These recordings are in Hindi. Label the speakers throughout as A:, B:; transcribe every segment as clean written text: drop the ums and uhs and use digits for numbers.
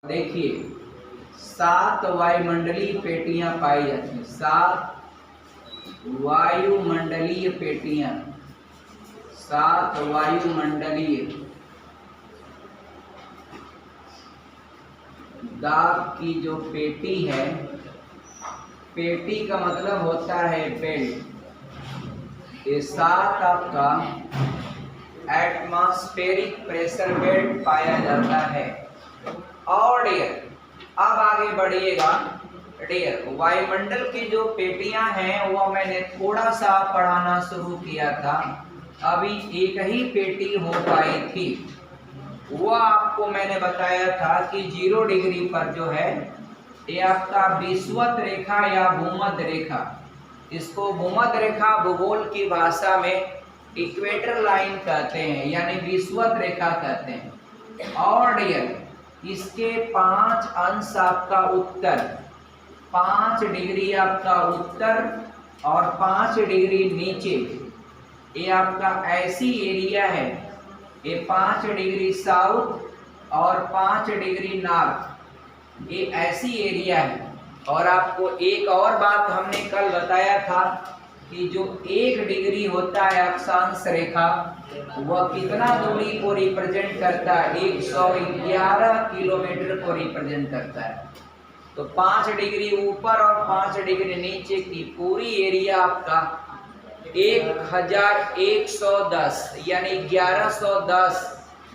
A: देखिए 7 वायुमंडलीय पेटियां पाई जाती हैं। 7 वायुमंडलीय पेटियां, 7 वायुमंडलीय दाब की जो पेटी है, पेटी का मतलब होता है बेल्ट। ये 7 आपका एटमॉस्फेरिक प्रेशर बेल्ट पाया जाता है। और डियर अब आगे बढ़िएगा। डियर वायुमंडल की जो पेटियां हैं वो मैंने थोड़ा सा पढ़ाना शुरू किया था, अभी एक ही पेटी हो पाई थी। वो आपको मैंने बताया था कि 0 डिग्री पर जो है ये आपका विषुवत रेखा या भूमध्य रेखा, इसको भूमध्य रेखा भूगोल की भाषा में इक्वेटर लाइन कहते हैं, यानी विषुवत रेखा कहते हैं। और डियर इसके 5 अंश आपका उत्तर, 5 डिग्री आपका उत्तर और 5 डिग्री नीचे, ये आपका ऐसी एरिया है। ये 5 डिग्री साउथ और 5 डिग्री नॉर्थ, ये ऐसी एरिया है। और आपको एक और बात हमने कल बताया था कि जो 1 डिग्री होता है अक्षांश रेखा, वह कितना दूरी को रिप्रेजेंट करता है? 111 किलोमीटर को रिप्रेजेंट करता है। तो 5 डिग्री ऊपर और 5 डिग्री नीचे की पूरी एरिया आपका 1110 यानी 1110,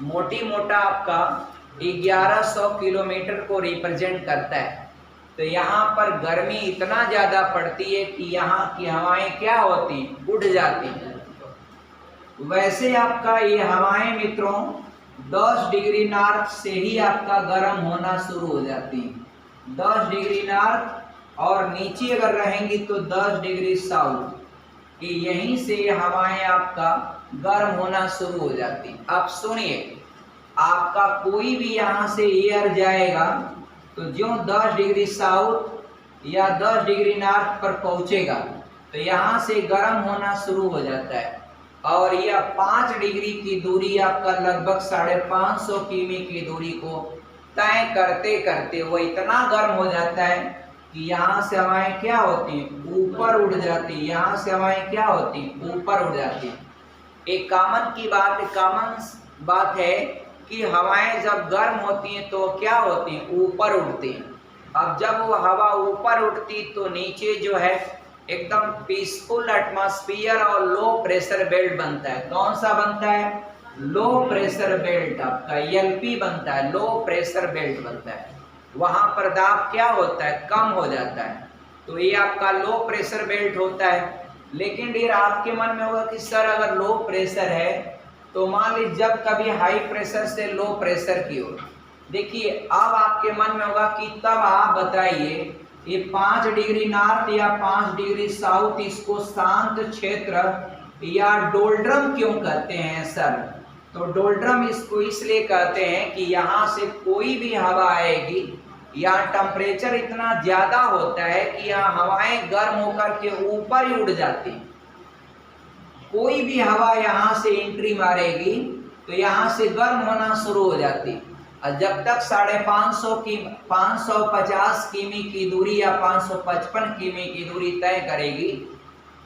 A: मोटी मोटा आपका 1100 किलोमीटर को रिप्रेजेंट करता है। तो यहाँ पर गर्मी इतना ज़्यादा पड़ती है कि यहाँ की हवाएं क्या होती, उड़ जाती हैं। वैसे आपका ये हवाएं मित्रों 10 डिग्री नॉर्थ से ही आपका गर्म होना शुरू हो जाती है। 10 डिग्री नॉर्थ और नीचे अगर रहेंगी तो 10 डिग्री साउथ, कि यहीं से हवाएं आपका गर्म होना शुरू हो जाती। अब सुनिए, आपका कोई भी यहाँ से एयर जाएगा तो जो 10 डिग्री साउथ या 10 डिग्री नॉर्थ पर पहुंचेगा तो यहाँ से गर्म होना शुरू हो जाता है। और यह 5 डिग्री की दूरी आपका लगभग 550 किमी की दूरी को तय करते करते वो इतना गर्म हो जाता है कि यहाँ से हवाएं क्या होती हैं, ऊपर उड़ जाती है। यहाँ से हवाएं क्या होती हैं, ऊपर उड़ जाती है। एक कॉमन बात है कि हवाएं जब गर्म होती हैं तो क्या होती हैं, ऊपर उड़ती हैं। अब जब वो हवा ऊपर उड़ती तो नीचे जो है एकदम पीसफुल एटमॉस्फेयर और लो प्रेशर बेल्ट बनता है। कौन सा बनता है? लो प्रेशर बेल्ट, आपका एलपी बनता है, लो प्रेशर बेल्ट बनता है। वहां पर दाब क्या होता है, कम हो जाता है। तो ये आपका लो प्रेशर बेल्ट होता है। लेकिन डियर आपके मन में होगा कि सर अगर लो प्रेशर है तो मान लीजिए जब कभी हाई प्रेशर से लो प्रेशर की ओर, देखिए अब आपके मन में होगा कि तब आप बताइए ये 5 डिग्री नॉर्थ या 5 डिग्री साउथ, इसको शांत क्षेत्र या डोल्ड्रम क्यों कहते हैं सर? तो डोल्ड्रम इसको इसलिए कहते हैं कि यहाँ से कोई भी हवा आएगी, यहाँ टेम्परेचर इतना ज्यादा होता है कि यहाँ हवाएं गर्म होकर के ऊपर ही उड़ जाती। कोई भी हवा यहाँ से एंट्री मारेगी तो यहाँ से गर्म होना शुरू हो जाती। और जब तक 550 किमी की दूरी या 555 किमी की दूरी तय करेगी,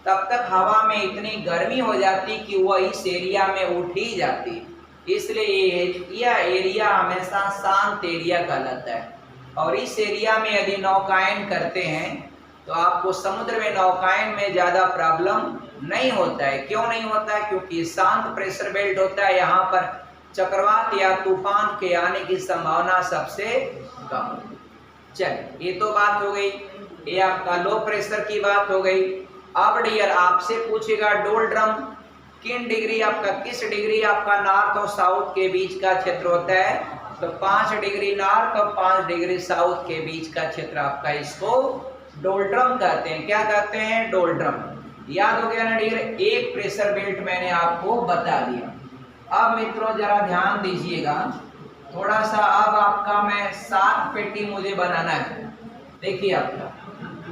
A: तब तक हवा में इतनी गर्मी हो जाती कि वह इस एरिया में उठ ही जाती। इसलिए यह एरिया हमेशा शांत एरिया कहलाता है। और इस एरिया में यदि नौकायन करते हैं तो आपको समुद्र में नौकायन में ज़्यादा प्रॉब्लम नहीं होता है। क्यों नहीं होता है? क्योंकि शांत प्रेशर बेल्ट होता है। यहाँ पर चक्रवात या तूफान के आने की संभावना सबसे कम। चलिए, ये तो बात हो गई, ये आपका लो प्रेशर की बात हो गई। अब डियर आपसे पूछेगा डोल्ड्रम किस डिग्री आपका नॉर्थ और साउथ के बीच का क्षेत्र होता है? तो 5 डिग्री नॉर्थ और 5 डिग्री साउथ के बीच का क्षेत्र आपका, इसको डोल्ड्रम कहते हैं। क्या कहते हैं? डोल्ड्रम। याद हो गया ना डियर? एक प्रेशर बेल्ट मैंने आपको बता दिया। अब मित्रों जरा ध्यान दीजिएगा थोड़ा सा। अब आपका मैं 7 पेटी मुझे बनाना है। देखिए आपका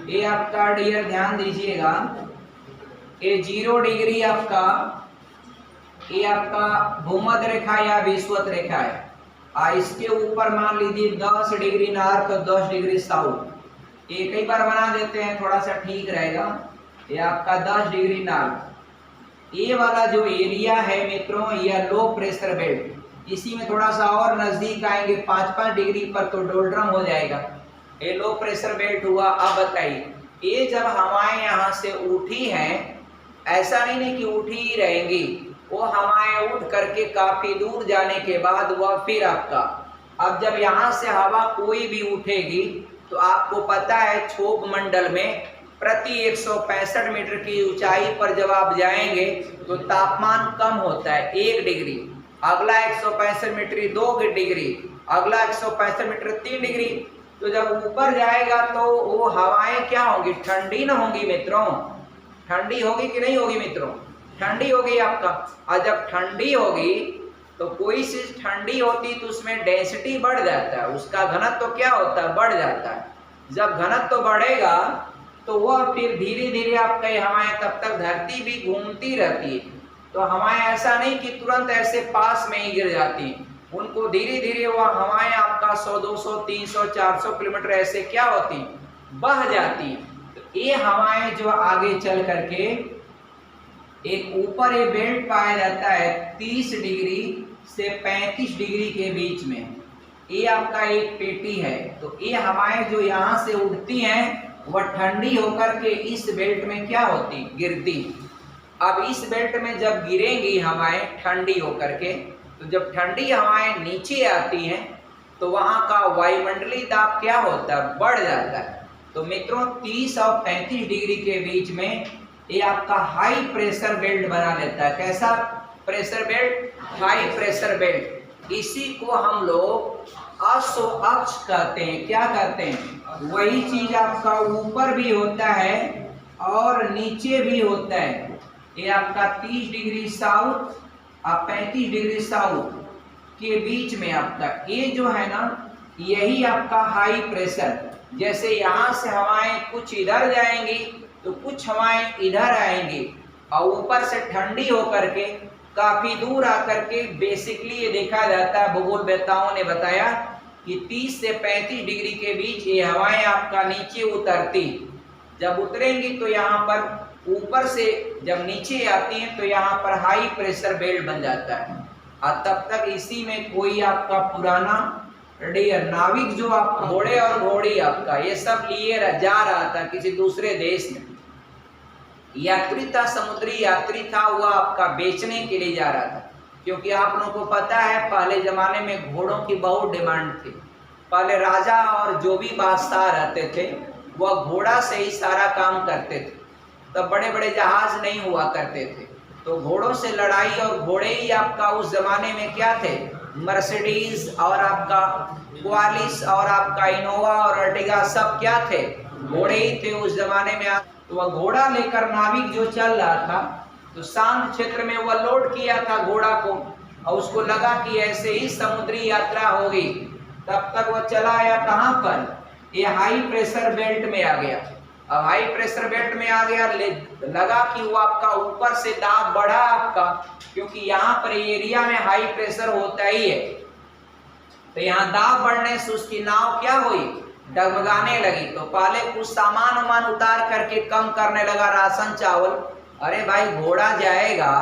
A: ये आपका डियर ध्यान दीजिएगा, ये 0 डिग्री आपका, ये आपका भूमध्य रेखा या विषुवत रेखा है। इसके ऊपर मान लीजिए 10 डिग्री नॉर्थ और 10 डिग्री साउथ। एक ही बार बना देते हैं, थोड़ा सा ठीक रहेगा। ये आपका 10 डिग्री नॉर्थ। ये वाला जो एरिया है मित्रों, यह लो प्रेशर बेल्ट। इसी में थोड़ा सा और नजदीक आएंगे 5-5 डिग्री पर तो डोल्ड्रम हो जाएगा। ये लो प्रेशर बेल्ट हुआ। अब बताइए, ये जब हवाएं यहाँ से उठी हैं, ऐसा नहीं कि उठी ही रहेंगी, वो हवाएं उठ करके काफी दूर जाने के बाद वह फिर आपका, अब जब यहाँ से हवा कोई भी उठेगी तो आपको पता है क्षोभ मंडल में प्रति 165 मीटर की ऊंचाई पर जब आप जाएंगे तो तापमान कम होता है 1 डिग्री। अगला 165 मीटर 2 डिग्री, अगला 165 मीटर 3 डिग्री। तो जब ऊपर जाएगा तो वो हवाएं क्या होंगी? ठंडी ना होंगी मित्रों। ठंडी होगी कि नहीं होगी मित्रों? ठंडी होगी आपका। और जब ठंडी होगी तो कोई चीज ठंडी होती तो उसमें डेंसिटी बढ़ जाता है, उसका घनत्व तो क्या होता है? बढ़ जाता है। जब घनत्व तो बढ़ेगा तो वह फिर धीरे धीरे आपका हवाएं, तब तक धरती भी घूमती रहती है, तो हवाएं ऐसा नहीं कि तुरंत ऐसे पास में ही गिर जाती हैं, उनको धीरे धीरे वह हवाएं आपका 100, 200, 300, 400 किलोमीटर ऐसे क्या होती, बह जाती है। तो ये हवाएं जो आगे चल करके एक ऊपर ये बेल्ट पाया जाता है 30 डिग्री से 35 डिग्री के बीच में, ये आपका एक पेटी है। तो ये हवाएं जो यहाँ से उड़ती हैं वह ठंडी होकर के इस बेल्ट में क्या होती? गिरती। अब इस बेल्ट में जब गिरेंगी हवाएं ठंडी होकर के, तो जब ठंडी हवाएं नीचे आती हैं तो वहां का वायुमंडलीय दाब क्या होता है? बढ़ जाता है। तो मित्रों 30 और 35 डिग्री के बीच में ये आपका हाई प्रेशर बेल्ट बना लेता है। कैसा pressure belt? High pressure belt. इसी को हम लोग अश्व अक्ष कहते हैं। क्या कहते हैं? वही चीज आपका ऊपर भी होता है और नीचे भी होता है। ये आपका 30 डिग्री साउथ और 35 डिग्री साउथ के बीच में आपका ये जो है ना, यही आपका हाई प्रेशर। जैसे यहाँ से हवाएं कुछ इधर जाएंगी तो कुछ हवाएं इधर आएंगी और ऊपर से ठंडी होकर के काफी दूर आकर के बेसिकली ये देखा जाता है, भूगोलवेत्ताओं ने बताया कि 30 से 35 डिग्री के बीच ये हवाएं आपका नीचे उतरती। जब उतरेंगी तो यहाँ पर ऊपर से जब नीचे आती हैं तो यहाँ पर हाई प्रेशर बेल्ट बन जाता है। और तब तक इसी में कोई आपका पुराना नाविक जो आप घोड़े और घोड़ी आपका ये सब लिए जा रहा था किसी दूसरे देश में, यात्री था, समुद्री यात्री था, वह आपका बेचने के लिए जा रहा था। क्योंकि आप लोगों को पता है पहले जमाने में घोड़ों की बहुत डिमांड थी। पहले राजा और जो भी बादशाह रहते थे वह घोड़ा से ही सारा काम करते थे। तब बड़े बड़े जहाज नहीं हुआ करते थे, तो घोड़ों से लड़ाई, और घोड़े ही आपका उस जमाने में क्या थे? मर्सिडीज और आपका क्वालिस और आपका इनोवा और अर्टिगा सब क्या थे? घोड़े ही थे उस जमाने में। तो वह घोड़ा लेकर नाविक जो चल रहा था तो शांत क्षेत्र में वह लोड किया था घोड़ा को, और उसको लगा कि ऐसे ही समुद्री यात्रा होगी। तब तक वह चला आया कहाँ पर? ये हाई प्रेशर बेल्ट में आ गया। अब हाई प्रेशर बेल्ट में आ गया, लगा कि वो आपका ऊपर से दाब बढ़ा आपका, क्योंकि यहाँ पर एरिया में हाई प्रेशर होता ही है। तो यहाँ दाब बढ़ने से उसकी नाव क्या हुई? डगमगाने लगी। तो पहले कुछ सामान वामान उतार करके कम करने लगा, राशन चावल। अरे भाई घोड़ा जाएगा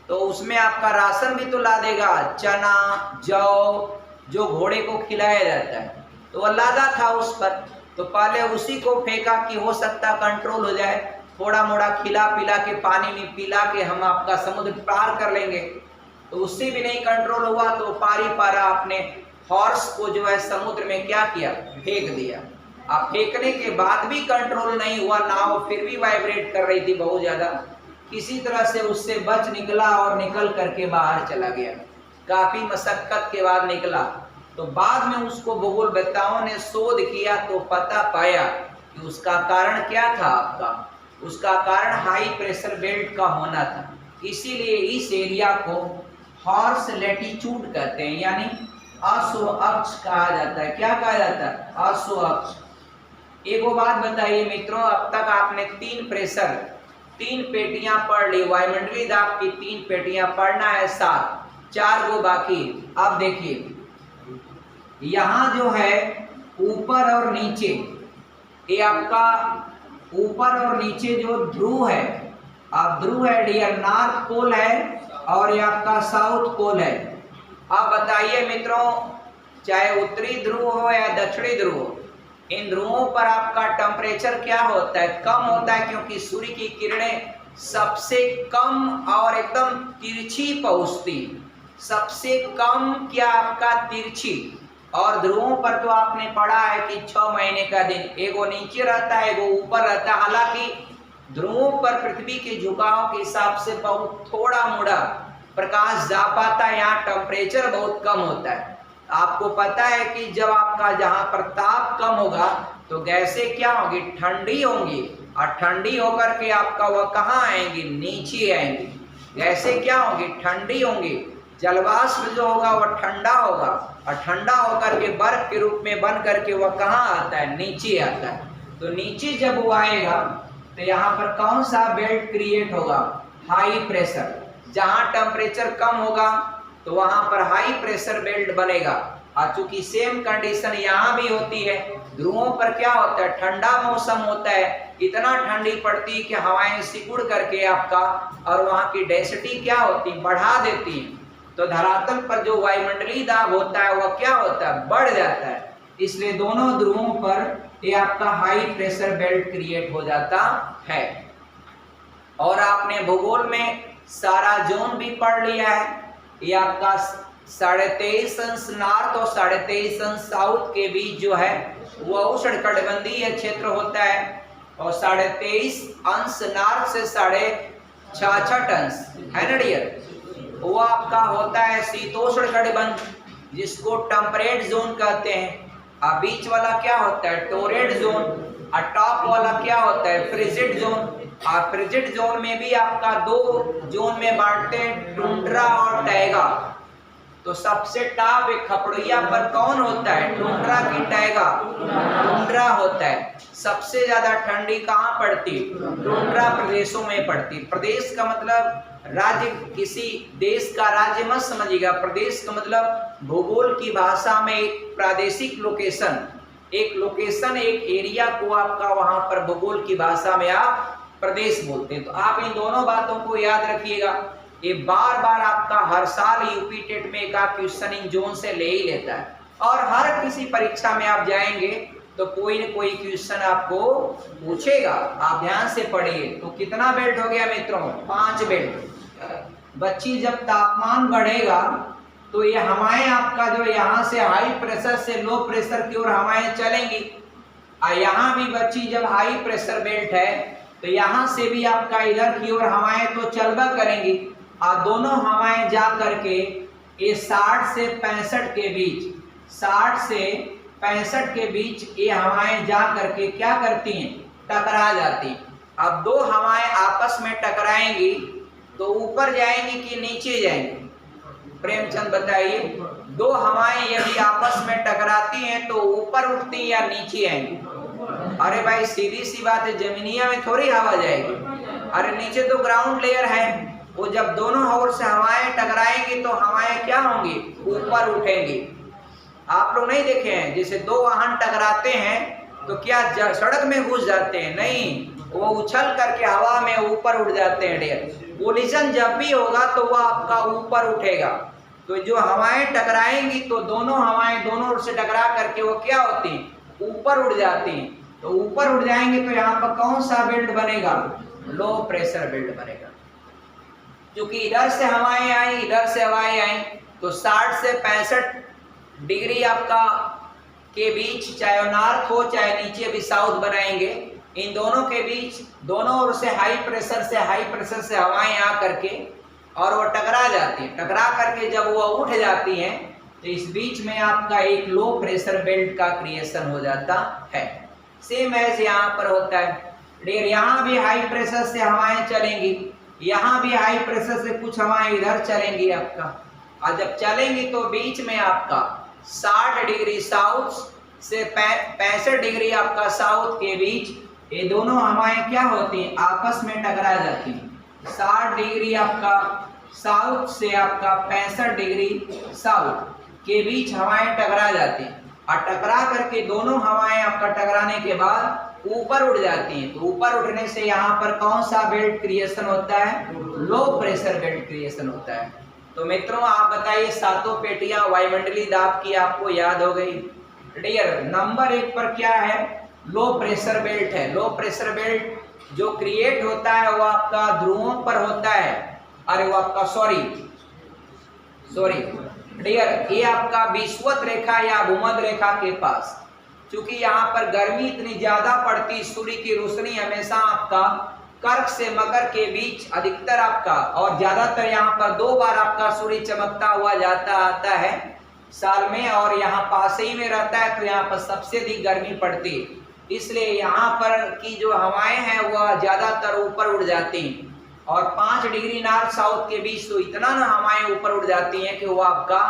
A: तो उसमें आपका राशन भी तो ला देगा, चना जौ जो घोड़े को खिलाया जाता है, तो वह लादा था उस पर। तो पहले उसी को फेंका कि हो सकता कंट्रोल हो जाए, थोड़ा मोड़ा खिला पिला के पानी में पिला के हम आपका समुद्र पार कर लेंगे। तो उससे भी नहीं कंट्रोल हुआ तो पारी पारा अपने हॉर्स को जो है समुद्र में क्या किया? फेंक दिया। अब फेंकने के बाद भी कंट्रोल नहीं हुआ, नाव फिर भी वाइब्रेट कर रही थी बहुत ज्यादा। किसी तरह से उससे बच निकला और निकल करके बाहर चला गया। काफी मशक्कत के बाद निकला। तो बाद में उसको भूगोलवेत्ताओं ने शोध किया तो पता पाया कि उसका कारण क्या था आपका? उसका कारण हाई प्रेशर बेल्ट का होना था। इसीलिए इस एरिया को हॉर्स लैटिट्यूड कहते हैं, यानी अश्व अक्ष कहा जाता है। क्या कहा जाता है? अश्व अक्ष। एक बात बताइए मित्रों, अब तक आपने 3 प्रेशर 3 पेटियां पढ़ ली, वायुमंडलीय दाब की 3 पेटियां पढ़ना है, 7, 4 गो बाकी। अब देखिए यहाँ जो है ऊपर और नीचे, ये आपका ऊपर और नीचे जो ध्रुव है, आप ध्रुव है डियर, नॉर्थ पोल है और ये आपका साउथ पोल है। आप बताइए मित्रों, चाहे उत्तरी ध्रुव हो या दक्षिणी ध्रुव हो, इन ध्रुवों पर आपका टेम्परेचर क्या होता है? कम होता है, क्योंकि सूर्य की किरणें सबसे कम और एकदम तिरछी पहुंचती, सबसे कम क्या आपका तिरछी। और ध्रुवों पर तो आपने पढ़ा है कि 6 महीने का दिन, एगो नीचे रहता है एगो ऊपर रहता है। हालांकि ध्रुवों पर पृथ्वी के झुकाव के हिसाब से बहुत थोड़ा मोड़ा प्रकाश जा पाता है, यहाँ टेम्परेचर बहुत कम होता है। आपको पता है कि जब आपका जहाँ पर ताप कम होगा तो गैसें क्या होंगी? ठंडी होंगी, और ठंडी होकर के आपका वह कहाँ आएंगी? नीचे आएंगी। गैसें क्या होंगी? ठंडी होंगी। जलवाष्प जो होगा वह ठंडा होगा, और ठंडा होकर के बर्फ के रूप में बन करके वह कहाँ आता है? नीचे आता है। तो नीचे जब वो आएगा तो यहाँ पर कौन सा बेल्ट क्रिएट होगा? High pressure. जहाँ टेम्परेचर कम होगा तो वहां पर हाई प्रेशर बेल्ट बनेगा। और चूंकि सेम कंडीशन यहाँ भी होती है, ध्रुवों पर क्या होता है? ठंडा मौसम होता है, इतना ठंडी पड़ती है कि हवाएं सिकुड़ करके आपका और वहां की डेंसिटी क्या होती है? बढ़ा देती है। तो धरातल पर जो वायुमंडलीय दाब होता है वह क्या होता है? बढ़ जाता है। इसलिए दोनों ध्रुवों पर ये आपका हाई प्रेशर बेल्ट क्रिएट हो जाता है। और आपने भूगोल में सारा जोन भी पढ़ लिया है। ये आपका 23.5 अंश नॉर्थ और 23.5 अंश साउथ के बीच जो है वह उष्णकटिबंधीय क्षेत्र होता है, और 23.5 अंश नॉर्थ से 66.5 अंश है ना डियर, वो आपका होता है शीतोष्ण कटिबंध, जिसको टेम्परेट जोन कहते हैं। और बीच वाला क्या होता है? Torrid zone. और टॉप वाला क्या होता है? Frigid zone. और फ्रिजिड जोन में भी आपका 2 जोन में बांटते हैं, टुंड्रा और टैगा। तो सबसे टॉप एक खपड़िया पर कौन होता है? टुंड्रा की टैगा? टुंड्रा होता है। सबसे ज्यादा ठंडी कहाँ पड़ती? टुंड्रा प्रदेशों में पड़ती। प्रदेश का मतलब राज्य, किसी देश का राज्य मत समझिएगा। प्रदेश का मतलब भूगोल की भाषा में एक प्रादेशिक लोकेशन, एक लोकेशन, एक एरिया को आपका वहां पर भूगोल की भाषा में आप प्रदेश बोलते हैं। तो आप इन दोनों बातों को याद रखिएगा। ये बार बार आपका हर साल यूपी टेट में एक क्वेश्चन इन जोन से ले ही लेता है, और हर किसी परीक्षा में आप जाएंगे तो कोई न कोई क्वेश्चन आपको पूछेगा। आप ध्यान से पढ़िए। तो कितना बेल्ट हो गया मित्रों? 5 बेल्ट। बच्ची जब तापमान बढ़ेगा तो ये हवाएं आपका जो यहाँ से हाई प्रेशर से लो प्रेशर की ओर हवाएं चलेंगी, और यहाँ भी बच्ची जब हाई प्रेशर बेल्ट है तो यहाँ से भी आपका इधर की ओर हवाएं तो चलबा करेंगी, और दोनों हवाएं जा करके ये 60 से 65 के बीच, 60 से 65 के बीच ये हवाएं जा करके क्या करती हैं? टकरा जाती। अब 2 हवाएं आपस में टकराएंगी तो ऊपर जाएंगी कि नीचे जाएंगी? प्रेमचंद बताइए। 2 हवाएं यदि आपस में टकराती हैं तो ऊपर उठती या नीचे आएंगी? अरे भाई सीधी सी बात है, जमीनिया में थोड़ी हवा जाएगी। अरे नीचे तो ग्राउंड लेयर है, वो जब दोनों ओर से हवाएं टकराएंगी तो हवाएं क्या होंगी? ऊपर उठेंगी। आप लोग नहीं देखे हैं जैसे 2 वाहन टकराते हैं तो क्या सड़क में घुस जाते हैं? नहीं, वो उछल करके हवा में ऊपर उड़ जाते हैं डियर। कोलिजन जब भी होगा तो वह आपका ऊपर उठेगा। तो जो हवाएं टकराएंगी तो दोनों हवाएं दोनों ओर से टकरा करके वो क्या होती हैं? ऊपर उड़ जाती हैं। तो ऊपर उड़ जाएंगे तो यहाँ पर कौन सा बेल्ट बनेगा? लो प्रेशर बेल्ट बनेगा। क्योंकि इधर से हवाएं आई, इधर से हवाएं आई, तो 60 से 65 डिग्री आपका के बीच, चाहे नॉर्थ हो चाहे नीचे भी साउथ बनाएंगे, इन दोनों के बीच दोनों ओर से हाई प्रेशर से हवाएं आ करके और वो टकरा जाती हैं। टकरा करके जब वो उठ जाती हैं तो इस बीच में आपका एक लो प्रेशर बेल्ट का क्रिएशन हो जाता है। सेम एज यहाँ पर होता है डियर। यहाँ भी हाई प्रेशर से हवाएं चलेंगी, यहाँ भी हाई प्रेशर से कुछ हवाएं इधर चलेंगी आपका, और जब चलेंगी तो बीच में आपका 60 डिग्री साउथ से 65 डिग्री आपका साउथ के बीच ये दोनों हवाएं क्या होती हैं? आपस में टकरा जाती हैं। 60 डिग्री आपका साउथ से आपका 65 डिग्री साउथ, के बीच हवाएं टकरा जाती हैं और टकरा करके दोनों हवाएं आपका टकराने के बाद ऊपर उड़ जाती हैं। तो ऊपर उठने से यहाँ पर कौन सा बेल्ट क्रिएशन होता है? लो प्रेशर बेल्ट क्रिएशन होता है। तो मित्रों आप बताइए, सातों पेटियां वायुमंडलीय दाब की आपको याद हो गई? डियर, नंबर 1 पर क्या है? लो प्रेशर बेल्ट है। लो प्रेशर बेल्ट जो क्रिएट होता है वो आपका ध्रुवों पर होता है। अरे वो आपका सॉरी डियर, ये आपका विषुवत रेखा या भूमध्य रेखा के पास, क्योंकि यहाँ पर गर्मी इतनी ज्यादा पड़ती, सूर्य की रोशनी हमेशा आपका कर्क से मकर के बीच अधिकतर आपका, और ज्यादातर यहाँ पर 2 बार आपका सूर्य चमकता हुआ जाता आता है साल में, और यहाँ पास ही में रहता है, तो यहाँ पर सबसे अधिक गर्मी पड़ती, इसलिए यहाँ पर की जो हवाएं हैं वह ज्यादातर ऊपर उड़ जाती हैं। और 5 डिग्री नॉर्थ साउथ के बीच तो इतना ना हवाएं ऊपर उड़ जाती हैं कि वो आपका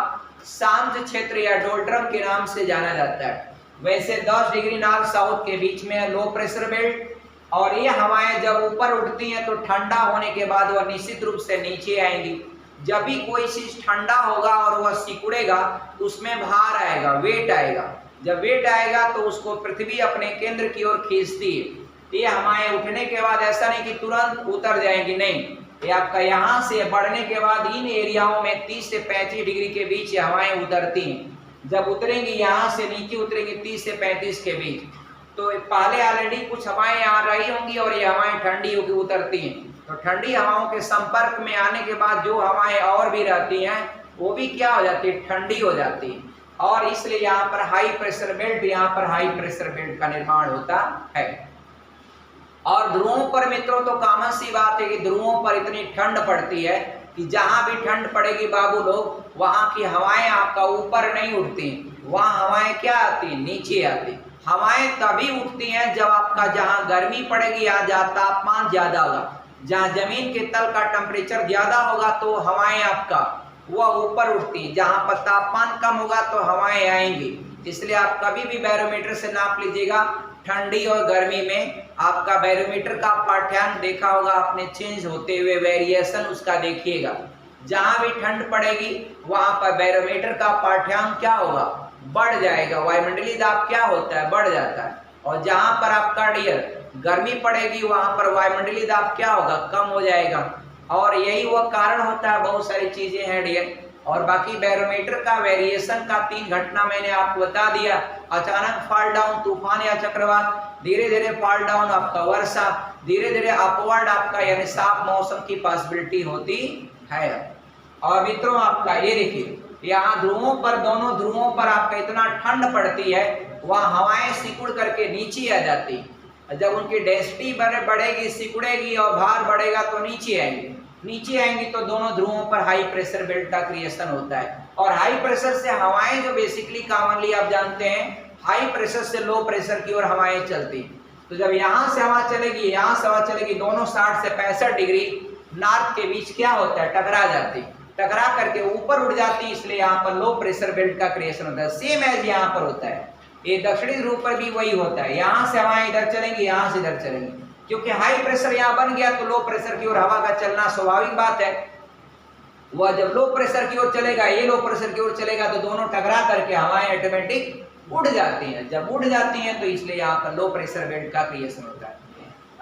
A: शांत क्षेत्र या डोल्ड्रम के नाम से जाना जाता है। वैसे 10 डिग्री नॉर्थ साउथ के बीच में लो प्रेशर बेल्ट, और ये हवाएं जब ऊपर उठती हैं तो ठंडा होने के बाद वह निश्चित रूप से नीचे आएंगी। जब भी कोई चीज ठंडा होगा और वह सिकुड़ेगा उसमें भार आएगा, वेट आएगा। जब वेट आएगा तो उसको पृथ्वी अपने केंद्र की ओर खींचती है। ये हवाएं उठने के बाद ऐसा नहीं कि तुरंत उतर जाएंगी, नहीं, ये आपका यहाँ से बढ़ने के बाद इन एरियाओं में 30 से 35 डिग्री के बीच हवाएं उतरती हैं। जब उतरेंगी यहाँ से नीचे उतरेंगी 30 से 35 के बीच, तो पहले ऑलरेडी कुछ हवाएं आ रही होंगी और ये हवाएं ठंडी होकर उतरती हैं। तो ठंडी हवाओं के संपर्क में आने के बाद जो हवाएं और भी रहती हैं वो भी क्या हो जाती है? ठंडी हो जाती है। और इसलिए यहाँ पर हाई प्रेशर बेल्ट, यहाँ पर हाई प्रेशर बेल्ट का निर्माण होता है। और ध्रुवों पर मित्रों तो कॉमन सी बात है कि ध्रुवों पर इतनी ठंड पड़ती है कि जहां भी ठंड पड़ेगी बाबू लोग, वहां की हवाएं आपका ऊपर नहीं उठती, वहां हवाएं क्या आती? नीचे आती। हवाएं तभी उठती हैं जब आपका जहां गर्मी पड़ेगी या जहां तापमान ज्यादा होगा, जहां जमीन के तल का टेम्परेचर ज्यादा होगा तो हवाएं आपका वह ऊपर उठती है, जहां पर तापमान कम होगा तो हवाएं आएंगी। इसलिए आप कभी भी बैरोमीटर से नाप लीजिएगा, ठंडी और गर्मी में आपका बैरोमीटर का पाठ्यांक देखा होगा आपने, चेंज होते हुए वेरिएशन उसका देखिएगा। जहां भी ठंड पड़ेगी वहां पर बैरोमीटर का पाठ्यांक क्या होगा? बढ़ जाएगा। वायुमंडलीय दाब क्या होता है? बढ़ जाता है। और जहां पर आपका डियर गर्मी पड़ेगी वहां पर वायुमंडलीय दाब क्या होगा? कम हो जाएगा। और यही वह कारण होता है, बहुत सारी चीजें हैं डियर। और बाकी बैरोमीटर का वेरिएशन का 3 घटना मैंने आपको बता दिया। अचानक फॉल डाउन, तूफान या चक्रवात, धीरे धीरे फॉल डाउन आपका वर्षा, धीरे धीरे अपवर्ड आपका यानी साफ मौसम की पॉसिबिलिटी होती है। और मित्रों आपका ये देखिए, यहाँ ध्रुवों पर, दोनों ध्रुवों पर आपका इतना ठंड पड़ती है, वहाँ हवाएं सिकुड़ करके नीचे आ जाती। जब उनकी डेंसिटी बढ़ेगी, सिकुड़ेगी और भार बढ़ेगा तो नीचे आएंगे। नीचे आएंगी तो दोनों ध्रुवों पर हाई प्रेशर बेल्ट का क्रिएशन होता है। और हाई प्रेशर से हवाएं जो बेसिकली कॉमनली आप जानते हैं, हाई प्रेशर से लो प्रेशर की ओर हवाएं चलती। तो जब यहाँ से हवा चलेगी, यहाँ से हवा चलेगी, दोनों 60 से 65 डिग्री नॉर्थ के बीच क्या होता है? टकरा जाती, टकरा करके ऊपर उड़ जाती। इसलिए यहाँ पर लो प्रेशर बेल्ट का क्रिएशन होता है। सेम एज यहाँ पर होता है, ये दक्षिणी ध्रुव पर भी वही होता है। यहाँ से हवाएं इधर चलेंगी, यहाँ से इधर चलेंगी, क्योंकि हाई प्रेशर यहाँ बन गया तो लो प्रेशर की ओर हवा का चलना स्वाभाविक बात है। वह जब लो प्रेशर की ओर चलेगा, ये लो प्रेशर की ओर चलेगा, तो दोनों टकरा करके हवाएं ऑटोमेटिक उड़ जाती हैं। जब उड़ जाती हैं तो इसलिए यहाँ पर लो प्रेशर बेल्ट का क्रिएशन होता है।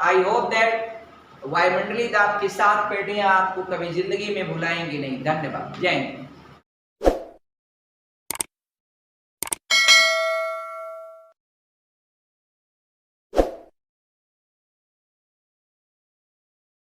A: आई होप दैट वायुमंडलीय दाब की 7 पेटियां आपको कभी जिंदगी में भुलाएंगी नहीं। धन्यवाद। जय हिंद।